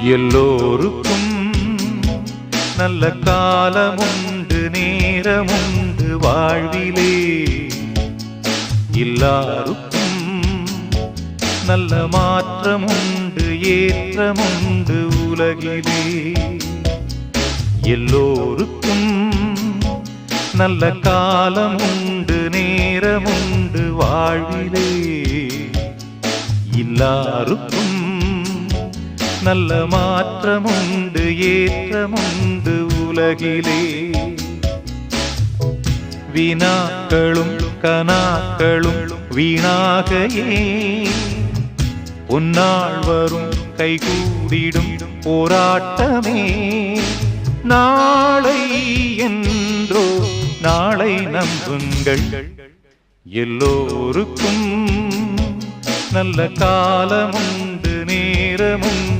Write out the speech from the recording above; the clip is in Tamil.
எல்லோருக்கும் நல்ல காலமுண்டு நேரமுண்டு வாழ்விலே. எல்லாருக்கும் நல்ல மாற்றமுண்டு ஏற்றமுண்டு உலகிலே. எல்லோருக்கும் நல்ல காலமுண்டு நேரமுண்டு வாழ்விலே. எல்லாருக்கும் நல்ல மாற்றமுண்டு ஏற்றமுண்டு உலகிலே. வினாக்களும் கனாக்களும் வீணாகையே உன்னாள் வரும் கைகூடிடும் போராட்டமே. நாளை என்றோ நாளை நம்புங்கள். எல்லோருக்கும் நல்ல காலமுண்டு நேரமுண்டு